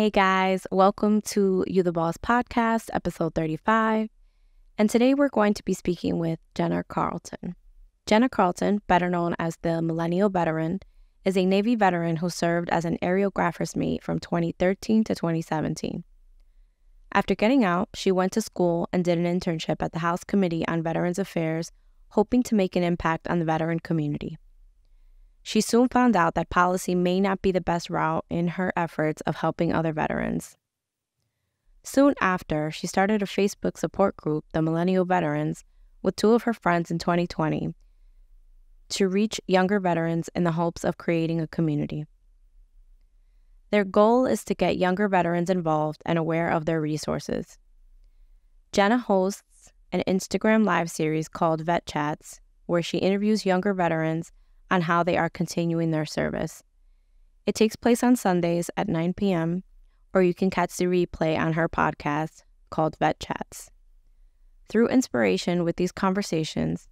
Hey guys, welcome to You the Boss podcast, episode 35. And today we're going to be speaking with Jenna Carlton. Jenna Carlton, better known as the Millenial veteran, is a Navy veteran who served as an aerographer's mate from 2013 to 2017. After getting out, she went to school and did an internship at the House Committee on Veterans Affairs, hoping to make an impact on the veteran community. She soon found out that policy may not be the best route in her efforts of helping other veterans. Soon after, she started a Facebook support group, the Millennial Veterans, with two of her friends in 2020 to reach younger veterans in the hopes of creating a community. Their goal is to get younger veterans involved and aware of their resources. Jenna hosts an Instagram live series called Vet Chats, where she interviews younger veterans on how they are continuing their service. It takes place on Sundays at 9 p.m., or you can catch the replay on her podcast called Vet Chats. Through inspiration with these conversations,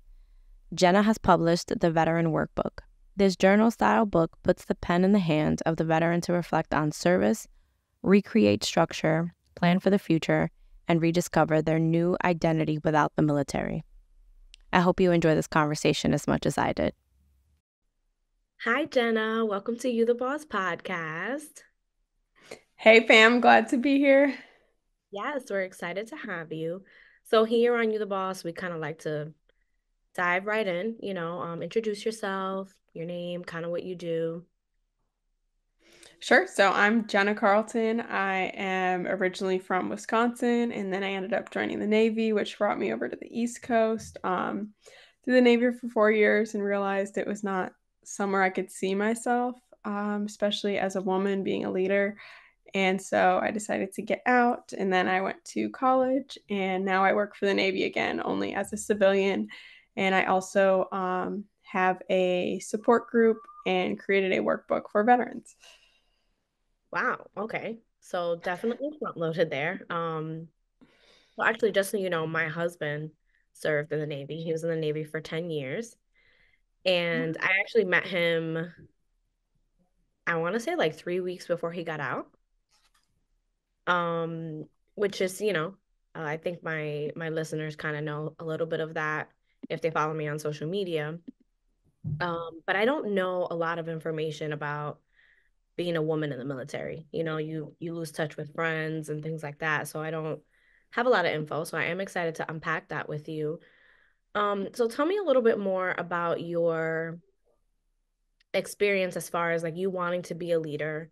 Jenna has published the Veteran Workbook. This journal-style book puts the pen in the hand of the veteran to reflect on service, recreate structure, plan for the future, and rediscover their new identity without the military. I hope you enjoy this conversation as much as I did. Hi, Jenna. Welcome to You the Boss podcast. Hey fam, glad to be here. Yes, we're excited to have you. So here on You the Boss, we kind of like to dive right in, introduce yourself, your name, kind of what you do. Sure. So I'm Jenna Carlton. I am originally from Wisconsin, and then I ended up joining the Navy, which brought me over to the East Coast. Through the Navy for 4 years and realized it was not somewhere I could see myself, especially as a woman being a leader. And so I decided to get out, and then I went to college, and now I work for the Navy again, only as a civilian. And I also have a support group and created a workbook for veterans. Wow, okay. So definitely front loaded there. Well, actually, just so you know, my husband served in the Navy. He was in the Navy for 10 years. And I actually met him, I want to say like 3 weeks before he got out. Um, which is, I think my listeners kind of know a little bit of that if they follow me on social media. But I don't know a lot of information about being a woman in the military. You lose touch with friends and things like that. So I don't have a lot of info. So I am excited to unpack that with you. So tell me a little bit more about your experience as far as like you wanting to be a leader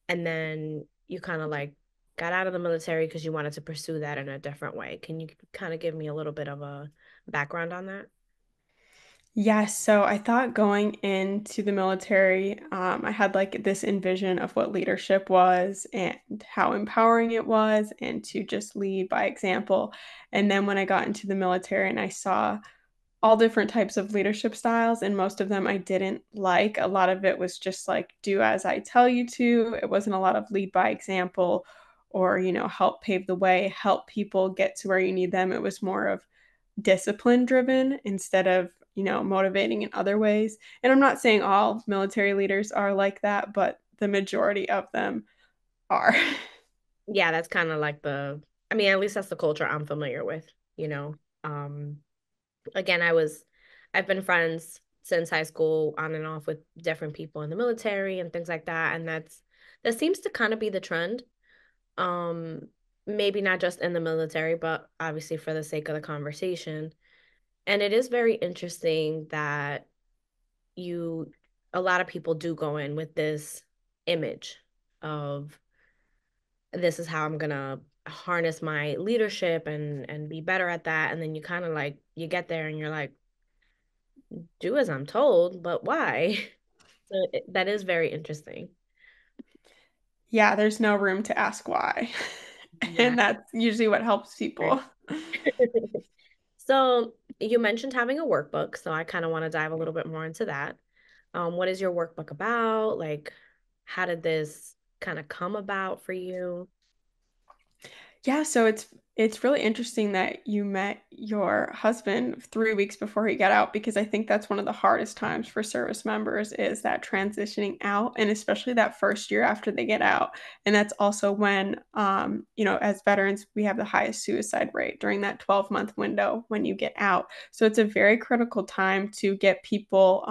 and then you kind of like got out of the military because you wanted to pursue that in a different way. Can you kind of give me a little bit of a background on that? Yes, so I thought going into the military, I had like this envision of what leadership was and how empowering it was, and to just lead by example. And then when I got into the military and I saw all different types of leadership styles, and most of them I didn't like. A lot of it was just like, do as I tell you to. It wasn't a lot of lead by example or, help pave the way, help people get to where you need them. It was more of discipline driven instead of, motivating in other ways. And I'm not saying all military leaders are like that, but the majority of them are. Yeah, that's kind of like I mean, at least that's the culture I'm familiar with, you know. Um, again, I've been friends since high school on and off with different people in the military and things like that. And that seems to kind of be the trend. Um, maybe not just in the military, but obviously for the sake of the conversation. And it is very interesting that you, a lot of people do go in with this image of this is how I'm gonna harness my leadership and be better at that. And then you kind of like you get there and you're like, do as I'm told, but why? So that is very interesting. Yeah, there's no room to ask why. Yeah. And that's usually what helps Right. people. So you mentioned having a workbook, so I kind of want to dive a little bit more into that. What is your workbook about? Like, how did this kind of come about for you? Yeah, so It's really interesting that you met your husband 3 weeks before he got out because I think that's one of the hardest times for service members is that transitioning out, and especially that first year after they get out. And that's also when, as veterans, we have the highest suicide rate during that 12-month window when you get out. So it's a very critical time to get people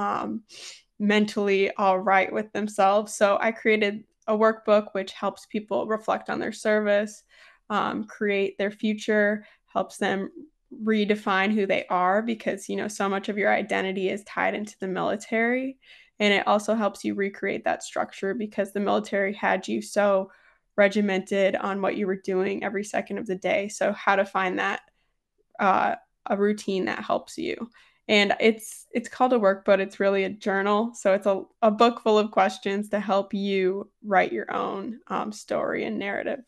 mentally all right with themselves. So I created a workbook which helps people reflect on their service, create their future, helps them redefine who they are because, so much of your identity is tied into the military. And it also helps you recreate that structure because the military had you so regimented on what you were doing every second of the day. So, how to find that uh, a routine that helps you. And it's called a work, but it's really a journal. So it's a book full of questions to help you write your own story and narrative.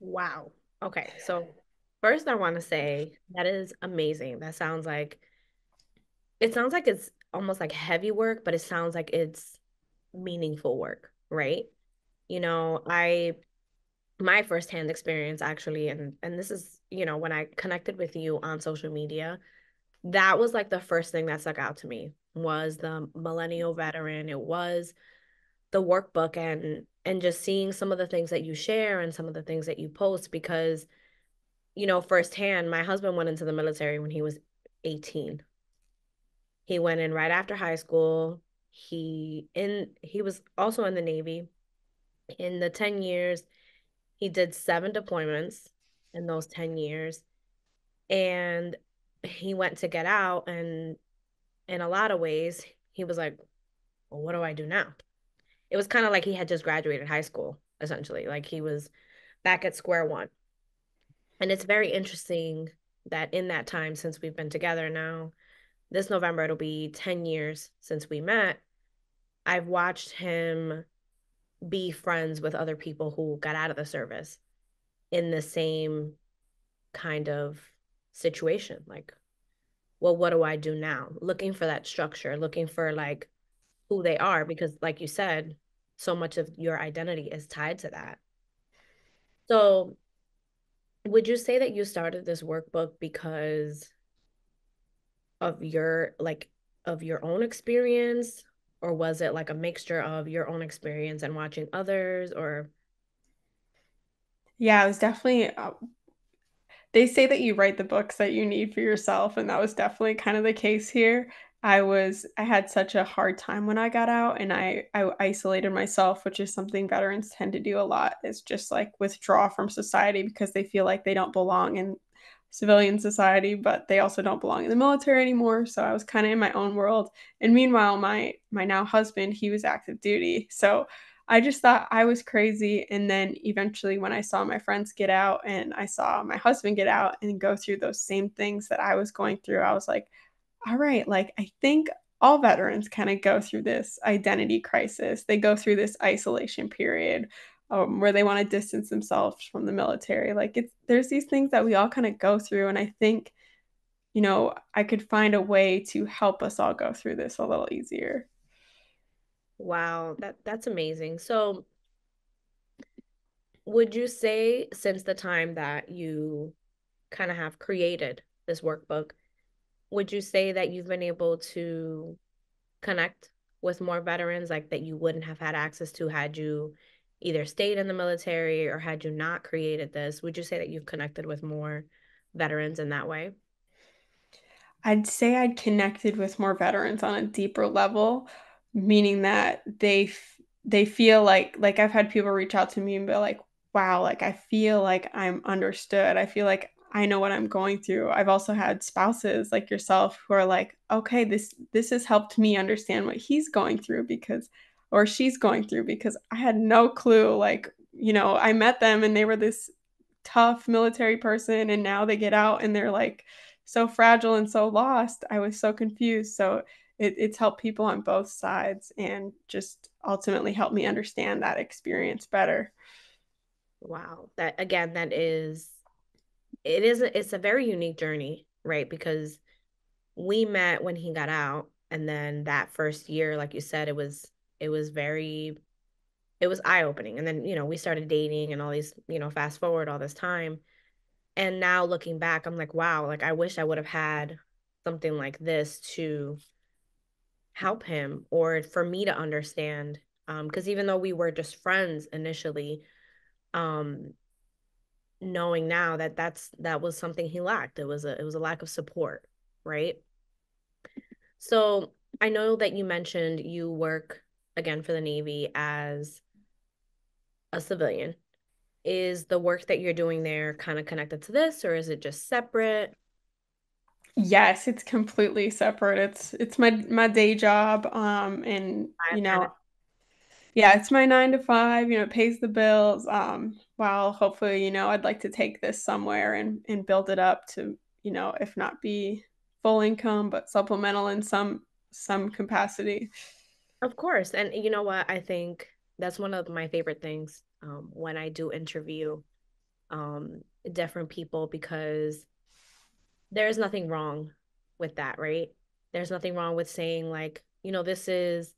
Wow. Okay. So first I want to say that is amazing. It sounds like it's almost like heavy work, but it sounds like it's meaningful work, right? You know, I my firsthand experience actually, and this is, when I connected with you on social media, that was like the first thing that stuck out to me was the millennial veteran. It was the workbook and just seeing some of the things that you share and some of the things that you post because firsthand, my husband went into the military when he was 18. He went in right after high school. He was also in the Navy. In the 10 years, he did 7 deployments in those 10 years. And he went to get out and in a lot of ways, he was like, well, what do I do now? It was kind of like he had just graduated high school, essentially. Like he was back at square one. And it's very interesting that in that time since we've been together now, this November it'll be 10 years since we met. I've watched him be friends with other people who got out of the service in the same kind of situation. Like, well, what do I do now? Looking for that structure, looking for like who they are, because like you said, so much of your identity is tied to that. So, would you say that you started this workbook because of your own experience, or was it like a mixture of your own experience and watching others, or Yeah, it was definitely they say that you write the books that you need for yourself, and that was definitely kind of the case here. I had such a hard time when I got out, and I isolated myself, which is something veterans tend to do a lot, is just like withdraw from society because they feel like they don't belong in civilian society, but they also don't belong in the military anymore. So I was kind of in my own world. And meanwhile, my now husband, he was active duty. So I just thought I was crazy. And then eventually, when I saw my friends get out and I saw my husband get out and go through those same things that I was going through, I was like, all right, like I think all veterans kind of go through this identity crisis. They go through this isolation period where they want to distance themselves from the military. Like there's these things that we all kind of go through. And I think, I could find a way to help us all go through this a little easier. wow, that's amazing. So, would you say since the time that you kind of have created this workbook, would you say that you've been able to connect with more veterans like that you wouldn't have had access to had you either stayed in the military or had you not created this? Would you say that you've connected with more veterans in that way? I'd say I'd connected with more veterans on a deeper level, meaning that they feel like I've had people reach out to me and be like, "Wow, like I feel like I'm understood. I feel like I know what I'm going through." I've also had spouses like yourself who are like, "Okay, this has helped me understand what he's going through because or she's going through because I had no clue like, I met them and they were this tough military person and now they get out and they're like so fragile and so lost. I was so confused. So it's helped people on both sides and just ultimately helped me understand that experience better. Wow. That again, it's a very unique journey, right? Because we met when he got out, and then that first year, like you said, it was very it was eye-opening. And then, we started dating and all these, fast forward all this time. And now looking back, I'm like, wow, like I wish I would have had something like this to help him or for me to understand. Because even though we were just friends initially, um, knowing now that that was something he lacked. It was a lack of support, right? So I know that you mentioned you work again for the Navy as a civilian. Is the work that you're doing there kind of connected to this, or is it just separate? Yes, it's completely separate. It's my day job, and, I kind of, yeah, it's my 9 to 5, it pays the bills, while hopefully, I'd like to take this somewhere and build it up to, if not be full income, but supplemental in some capacity. of course. And you know what? I think that's one of my favorite things when I do interview um, different people because there's nothing wrong with that, right? There's nothing wrong with saying like, this is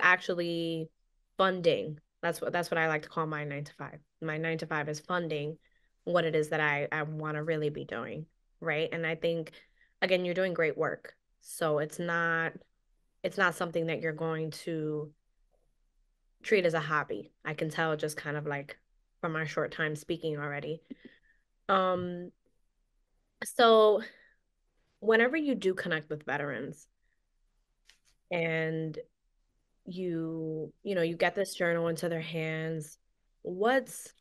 actually funding. That's what I like to call my 9 to 5. My 9 to 5 is funding what it is that I want to really be doing, right? And I think again, you're doing great work. So it's not something that you're going to treat as a hobby. I can tell just kind of like from our short time speaking already. Um, so whenever you do connect with veterans and you get this journal into their hands, what's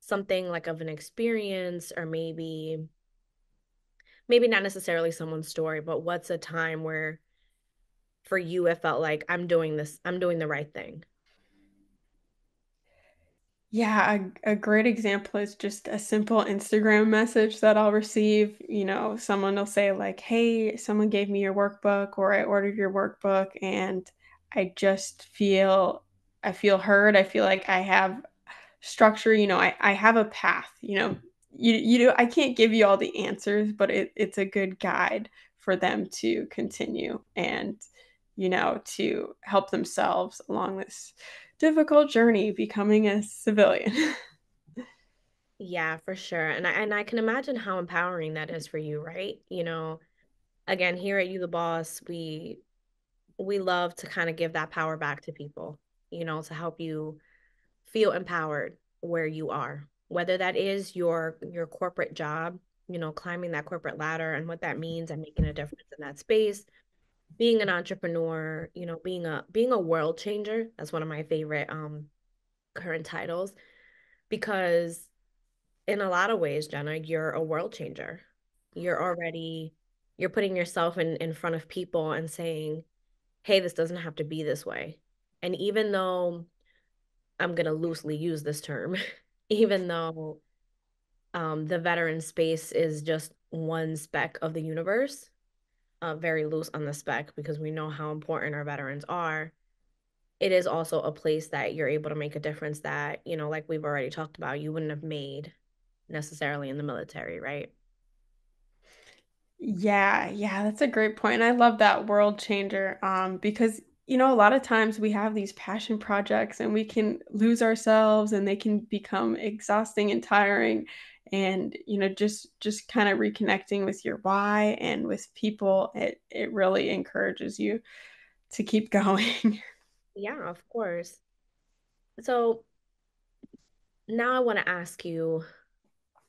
something like of an experience or maybe not necessarily someone's story, but what's a time where for you it felt like I'm doing the right thing. Yeah, a great example is just a simple Instagram message that I'll receive. Someone will say, like, "Hey, someone gave me your workbook," or "I ordered your workbook," and I feel heard. I feel like I have structure. I have a path. I can't give you all the answers, but it's a good guide for them to continue and to help themselves along this difficult journey becoming a civilian. Yeah, for sure. And I can imagine how empowering that is for you, right? Again, here at You the Boss, we love to kind of give that power back to people, to help you feel empowered where you are. Whether that is your corporate job, climbing that corporate ladder and what that means and making a difference in that space, being an entrepreneur, being a world changer. That's one of my favorite current titles because in a lot of ways, Jenna, you're a world changer. You're already you're putting yourself in front of people and saying, "Hey, this doesn't have to be this way." And even though I'm going to loosely use this term, even though the veteran space is just one speck of the universe, very loose on the speck because we know how important our veterans are. It is also a place that you're able to make a difference that, like we've already talked about, you wouldn't have made necessarily in the military, right? Yeah, yeah, that's a great point. And I love that world changer, because a lot of times we have these passion projects and we can lose ourselves and they can become exhausting and tiring. And just kind of reconnecting with your why and with people, it really encourages you to keep going. Yeah, of course. So now I want to ask you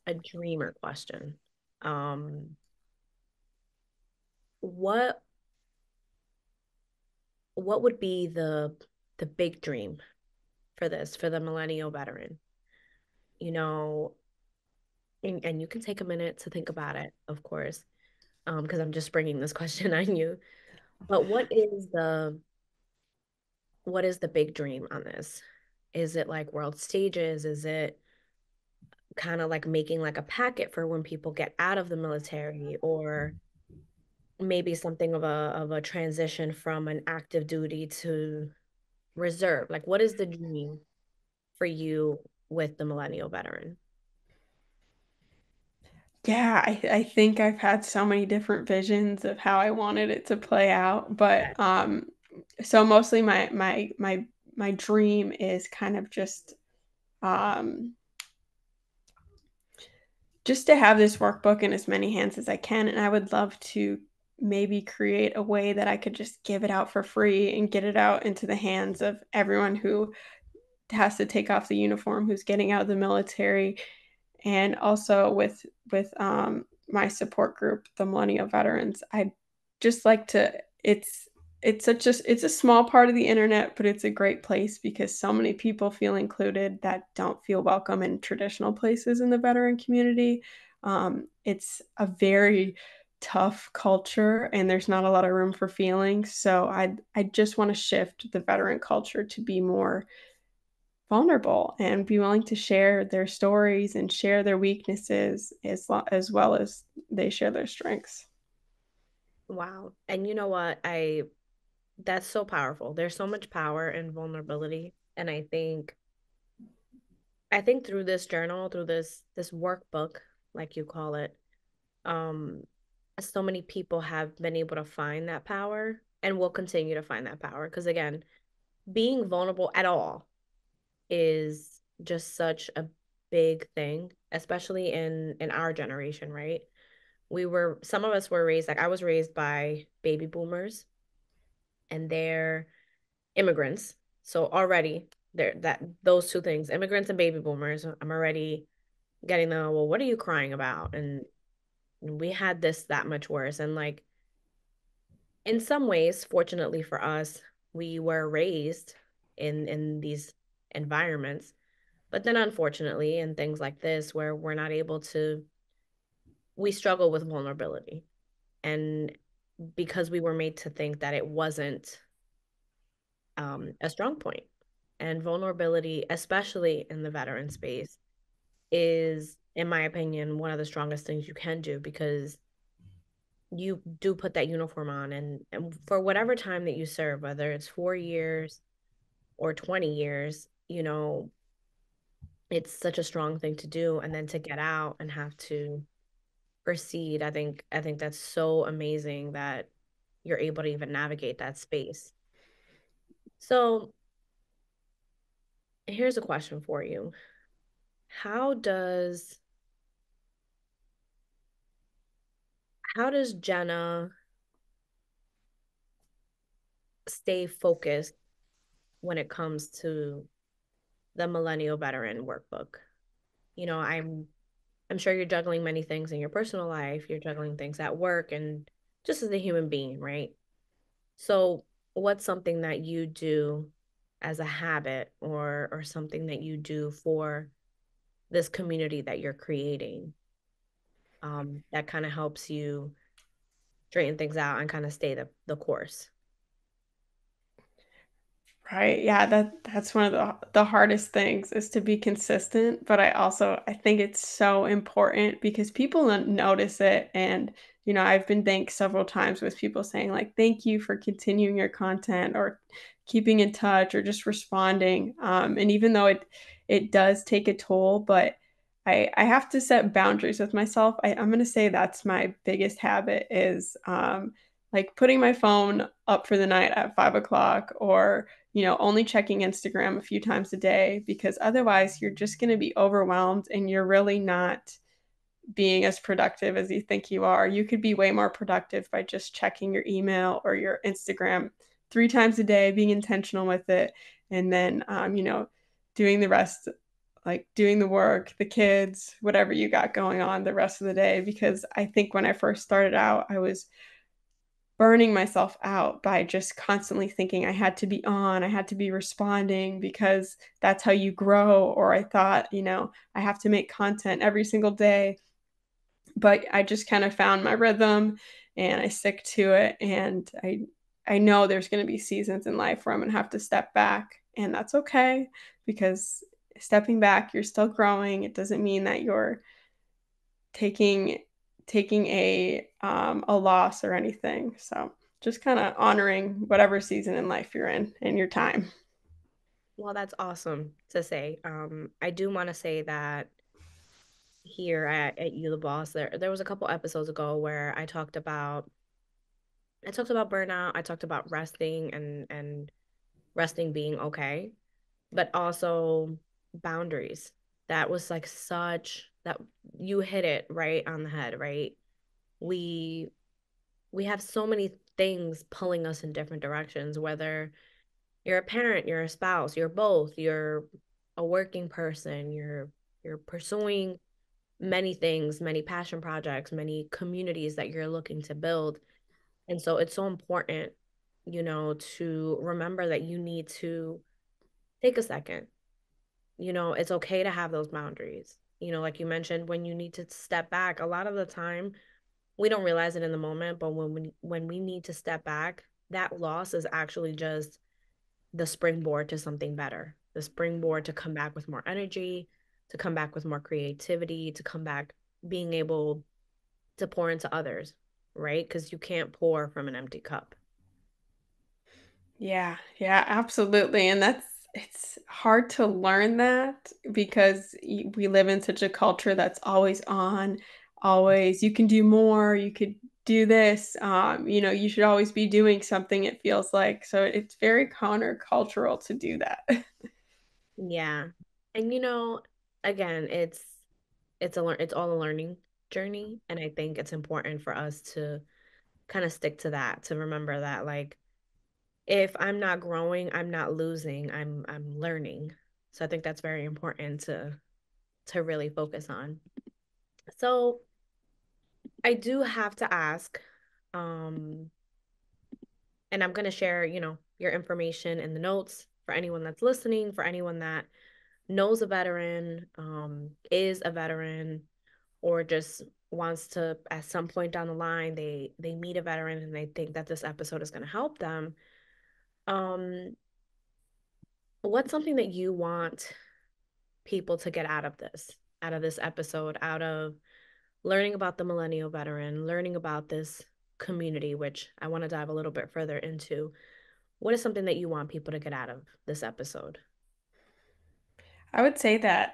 a dreamer question. Um, what what would be the big dream for the millennial veteran? You know, and you can take a minute to think about it, of course, because I'm just bringing this question on you. But what is the big dream on this? Is it like world stages? Is it kind of like making like a packet for when people get out of the military, or maybe something of a transition from an active duty to reserve? Like, what is the dream for you with the millennial veteran? Yeah, I think I've had so many different visions of how I wanted it to play out, but, so mostly my dream is kind of just, um just to have this workbook in as many hands as I can. And I would love to maybe create a way that I could just give it out for free and get it out into the hands of everyone who has to take off the uniform, who's getting out of the military, and also with my support group, the Millennial Veterans. I just like to. It's a small part of the internet, but it's a great place because so many people feel included that don't feel welcome in traditional places in the veteran community. It's a very tough culture, and there's not a lot of room for feelings. So I just want to shift the veteran culture to be more vulnerable and be willing to share their stories and share their weaknesses as well as they share their strengths. Wow. And you know what? I That's so powerful. There's so much power in vulnerability. And I think through this journal, through this workbook, like you call it, um, so many people have been able to find that power and will continue to find that power. Because again, being vulnerable at all is just such a big thing, especially in our generation, right? Some of us were raised, like I was raised by baby boomers, and they're immigrants. So already there, that those two things, immigrants and baby boomers, I'm already getting the, well, what are you crying about? And we had this that much worse. And like in some ways, fortunately for us, we were raised in these environments. But then unfortunately, in things like this where we're not able to, we struggle with vulnerability. And because we were made to think that it wasn't a strong point. And vulnerability, especially in the veteran space, is, in my opinion, one of the strongest things you can do because you do put that uniform on and for whatever time that you serve, whether it's 4 years or 20 years, it's such a strong thing to do. And then to get out and have to proceed, I think that's so amazing that you're able to even navigate that space. So here's a question for you. How does how does Jenna stay focused when it comes to the Millennial Veteran Workbook? I'm sure you're juggling many things in your personal life, you're juggling things at work and just as a human being, right? So, what's something that you do as a habit or something that you do for this community that you're creating, that kind of helps you straighten things out and kind of stay the course? Right. Yeah, that's one of the hardest things is to be consistent, but I think it's so important because people don't notice it. And I've been thanked several times with people saying like thank you for continuing your content or keeping in touch or just responding. And even though it does take a toll, but I have to set boundaries with myself. I'm gonna say that's my biggest habit is like putting my phone up for the night at 5 o'clock or only checking Instagram a few times a day because otherwise you're just going to be overwhelmed and you're really not being as productive as you think you are. You could be way more productive by just checking your email or your Instagram 3 times a day, being intentional with it, and then, doing the rest, like doing the work, the kids, whatever you got going on the rest of the day. Because I think when I first started out, I was burning myself out by just constantly thinking I had to be on, I had to be responding because that's how you grow. Or I thought, I have to make content every single day. But I just kind of found my rhythm and I stick to it. And I know there's going to be seasons in life where I'm going to have to step back, and that's okay because stepping back, you're still growing. It doesn't mean that you're taking taking a loss or anything. So just kind of honoring whatever season in life you're in and your time. Well, that's awesome to say. I do want to say that here at You the Boss, there was a couple episodes ago where I talked about burnout, I talked about resting and resting being okay, but also boundaries. That was like such that you hit it right on the head, right? We we have so many things pulling us in different directions, whether you're a parent, you're a spouse, you're both, you're a working person, you're pursuing many things, many passion projects, many communities that you're looking to build. And so it's so important, to remember that you need to take a second. It's okay to have those boundaries. Like you mentioned, when you need to step back, a lot of the time we don't realize it in the moment, but when we need to step back, that loss is actually just the springboard to something better, the springboard to come back with more energy, to come back with more creativity, to come back being able to pour into others, right? Because you can't pour from an empty cup. Yeah, yeah, absolutely. And it's hard to learn that because we live in such a culture that's always on, always, you can do more, you could do this, you should always be doing something, it feels like. So it's very countercultural to do that. Yeah. And again, it's all a learning journey, and I think it's important for us to kind of stick to that, to remember that, like, if I'm not growing, I'm not losing, I'm learning. So I think that's very important to really focus on. So I do have to ask, um, and I'm gonna share, your information in the notes for anyone that's listening, for anyone that knows a veteran, is a veteran, or just wants to, at some point down the line, they meet a veteran and they think that this episode is gonna help them. Um, what's something that you want people to get out of this episode, out of learning about the millennial veteran, learning about this community, which I want to dive a little bit further into? What is something that you want people to get out of this episode? I would say that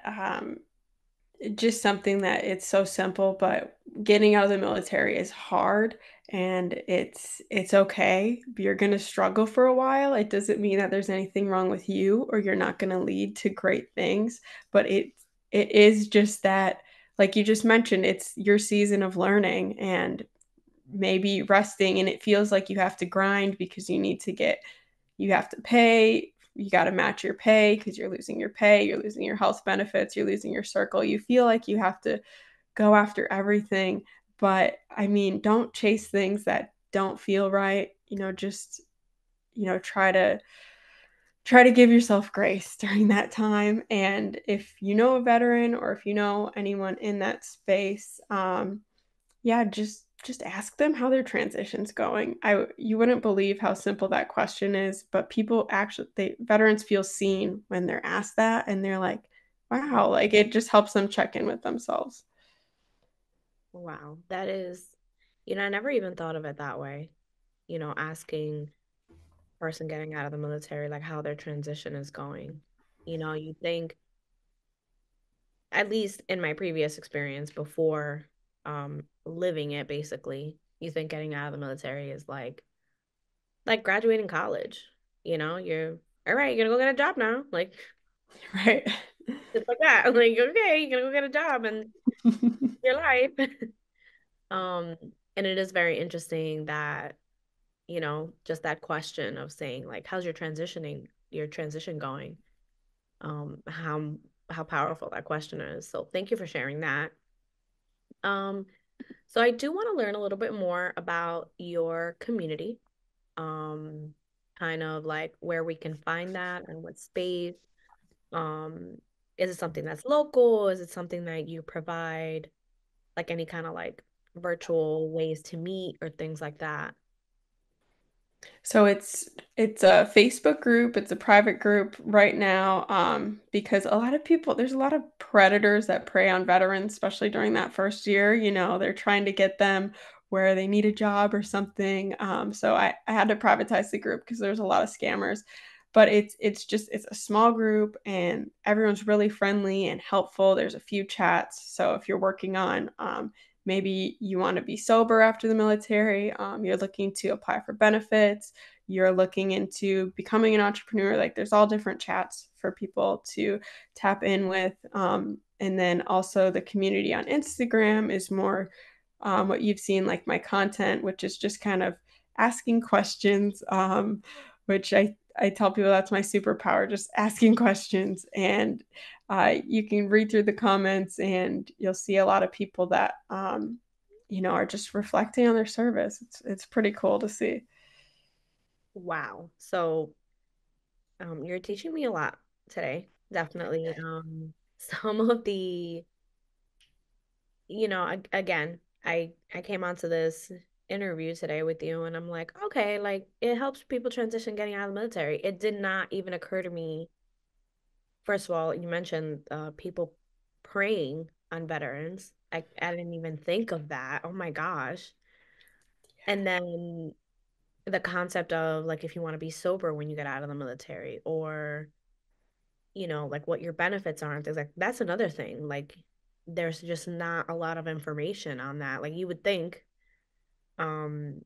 just something that it's so simple, but getting out of the military is hard and it's okay. You're going to struggle for a while. It doesn't mean that there's anything wrong with you or you're not going to lead to great things, but it is just that, like you just mentioned, it's your season of learning and maybe resting, and it feels like you have to grind because you have to pay, you got to match your pay because you're losing your pay, you're losing your health benefits, you're losing your circle. You feel like you have to go after everything. But I mean, don't chase things that don't feel right. Just, try to give yourself grace during that time. And if you know a veteran or if you know anyone in that space, yeah, just ask them how their transition's going. You wouldn't believe how simple that question is, but people actually veterans feel seen when they're asked that and they're like, "Wow," like it just helps them check in with themselves. Wow, that is, I never even thought of it that way. Asking person getting out of the military, like, how their transition is going. You think, at least in my previous experience before living it, basically, you think getting out of the military is like graduating college. You're all right, you're gonna go get a job now. Like, Right. just like that. Like, okay, you're gonna go get a job and your life. Um, and it is very interesting that, just that question of saying, like, how's your transition going? How powerful that question is. So thank you for sharing that. Um, so I do want to learn a little bit more about your community. Um, Kind of like where we can find that and what space. Um, is it something that's local? Is it something that you provide, like any kind of like virtual ways to meet or things like that? So it's a Facebook group, it's a private group right now, because there's a lot of predators that prey on veterans, especially during that first year. They're trying to get them where they need a job or something. So I had to privatize the group because there's a lot of scammers. But it's a small group and everyone's really friendly and helpful. There's a few chats. So if you're working on maybe you want to be sober after the military, you're looking to apply for benefits, you're looking into becoming an entrepreneur. Like there's all different chats for people to tap in with. And then also the community on Instagram is more what you've seen, like my content, which is just kind of asking questions, which I tell people that's my superpower, just asking questions. And you can read through the comments and you'll see a lot of people that, are just reflecting on their service. It's pretty cool to see. Wow. So, you're teaching me a lot today. Definitely. Some of the, again, I came onto this interview today with you and I'm like, okay, like it helps people transition getting out of the military. It did not even occur to me. First of all, you mentioned people preying on veterans. I didn't even think of that. Oh my gosh. And then the concept of like if you want to be sober when you get out of the military or like what your benefits are and things like that's another thing. Like there's just not a lot of information on that. Like you would think, um,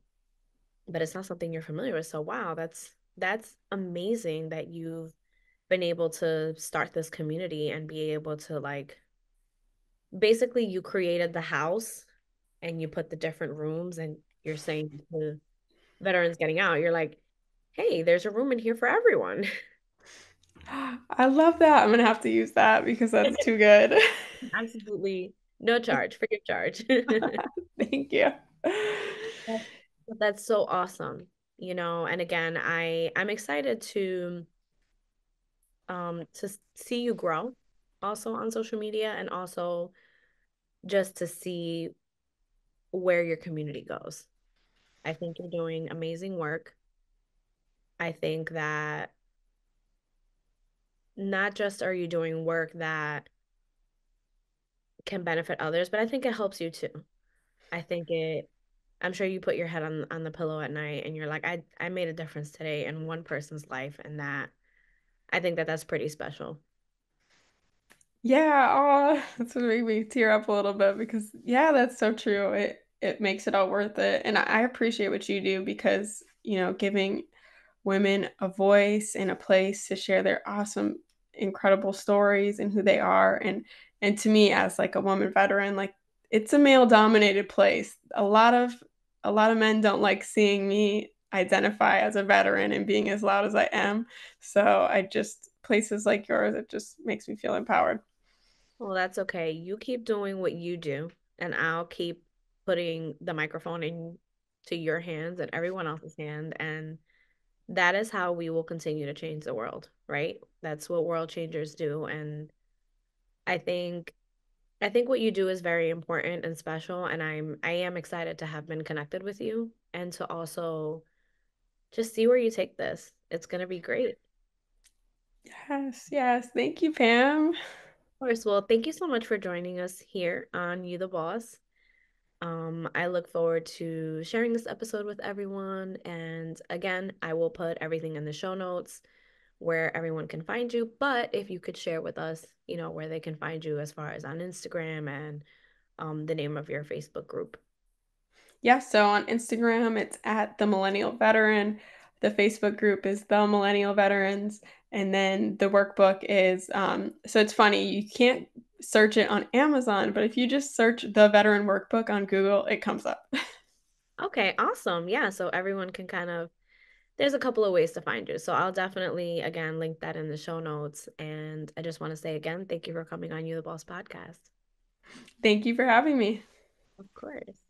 but it's not something you're familiar with. So wow, that's amazing that you've been able to start this community and be able to like basically you created the house and you put the different rooms and you're saying to veterans getting out, you're like, hey, there's a room in here for everyone. I love that. I'm going to have to use that because that's too good. Absolutely no charge, free of charge. Thank you. But that's so awesome, and again, I'm excited to see you grow also on social media and also just to see where your community goes. I think you're doing amazing work. I think that not just are you doing work that can benefit others, but I think it helps you too. I think I'm sure you put your head on the pillow at night and you're like, I made a difference today in one person's life, and that I think that that's pretty special. Yeah, oh, that's what made me tear up a little bit because yeah, that's so true. It makes it all worth it. And I appreciate what you do because, giving women a voice and a place to share their awesome, incredible stories and who they are. And to me, as like a woman veteran, like it's a male dominated place. A lot of men don't like seeing me identify as a veteran and being as loud as I am. So I just places like yours, it just makes me feel empowered. Well, that's okay. You keep doing what you do, and I'll keep putting the microphone into your hands and everyone else's hand. And that is how we will continue to change the world, right? That's what world changers do. And I think I think what you do is very important and special. And I am excited to have been connected with you and to also just see where you take this. It's gonna be great. Yes, yes. Thank you, Pam. Of course. Well, thank you so much for joining us here on You the Boss. I look forward to sharing this episode with everyone. And again, I will put everything in the show notes where everyone can find you. But if you could share with us, where they can find you as far as on Instagram and the name of your Facebook group. Yeah, so on Instagram, it's at the Millennial Veteran. The Facebook group is the Millennial Veterans. And then the workbook is, so it's funny, you can't search it on Amazon, but if you just search the Veteran Workbook on Google, it comes up. Okay, awesome. Yeah, so everyone can kind of, there's a couple of ways to find you. So I'll definitely, again, link that in the show notes. And I just want to say again, thank you for coming on You the Boss podcast. Thank you for having me. Of course.